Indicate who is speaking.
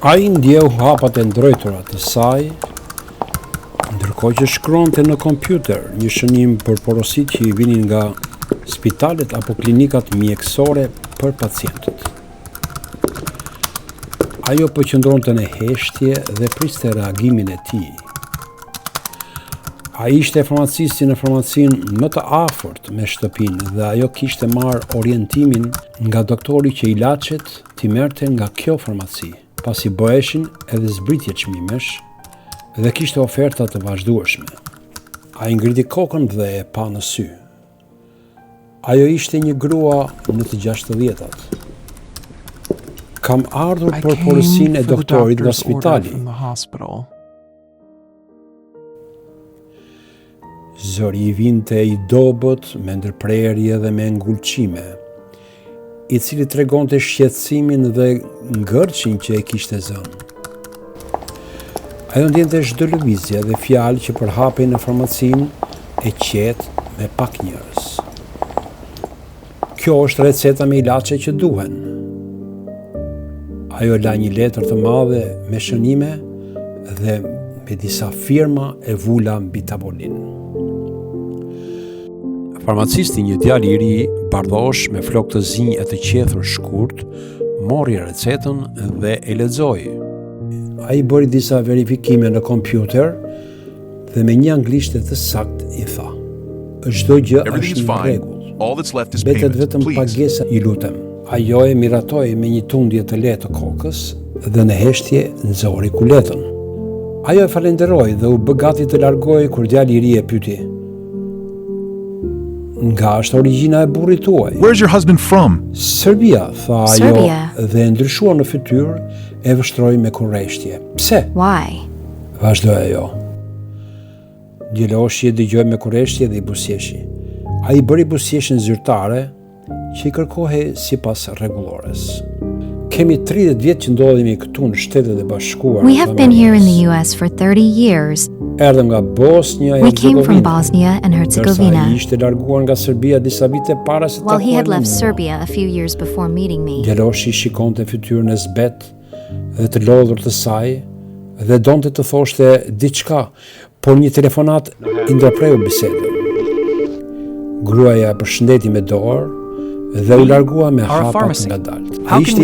Speaker 1: Ai ndjeu hapat e ndrojtura të saj, ndërkohë që shkronte në kompjuter një shënim për porositë që i vinin nga spitalet apo klinikat mjekësore për pacientët. Ajo po qëndronte në heshtje dhe priste reagimin e tij. Ai ishte farmacisti në farmacinë më të afërt me shtëpinë dhe ajo kishte marrë orientimin nga doktori që ilaçet t'i merrte nga kjo farmaci, pasi bëheshin edhe zbritje çmimesh dhe kishte oferta të vazhdueshme. Ai ngriti kokën dhe e pa në sy. Ajo ishte një grua në të 60-tat. Kam ardhur për porosinë e doktorit nga spitali. Zëri i vinte i dobët, me ndërprerje dhe me ngulqime, i cili tregonte shqetësimin dhe ngërçin që e kishte zënë. Ajo ndjente çdo lëvizje dhe fjalë që përhapej në farmacinë e qetë me pak njerëz. Kjo është receta me ilaçe që duhen. Ajo la një letër të madhe me shënime dhe me disa firma e vula mbi tavolinë. Farmacisti, një djalë i ri, bardhosh me flokë të zinj e të qethur shkurt, mori recetën dhe e lexoi. Ai bëri disa verifikime në kompjuter dhe me një anglisht të saktë i tha: "Çdo gjë është në rregull. Betet vetëm pagesa, i lutem." Ajo e miratoi me një tundje të lehtë të kokës dhe në heshtje nxori kuletën. Ajo e falenderoi dhe u bë gati të largohej kur djali i ri e pyeti: "Nga është origjina e burrit tuaj?"
Speaker 2: "Where's your husband from?"
Speaker 1: "Serbia," tha ajo dhe e ndryshua në fytyrë e vështroi me kurreshtje. "Pse?"
Speaker 3: "Why?"
Speaker 1: vazhdoi ajo. Djaloshi e dëgjoi me kurreshtje dhe i buzëqeshi. Ai bëri buzëqeshjen zyrtare që i kërkohej sipas rregullores. "Kemi 30 vjet që ndodhemi këtu në Shtetet e Bashkuara."
Speaker 3: "We have been here in the US for 30 years.
Speaker 1: Erdhëm nga Bosnia e
Speaker 3: We came from Bosnia and Herzegovina.
Speaker 1: Ai ishte larguar nga Serbia disa vite para se të
Speaker 3: While he had left Serbia a few years before meeting me.
Speaker 1: Djaloshi shikonte fytyrën e zbet dhe të lodhur të saj dhe donte të thoshte diçka, por një telefonat i ndërpreu bisedën. Gruaja e përshëndeti me dorë dhe u largua me hapat ngadalt. Ai ishte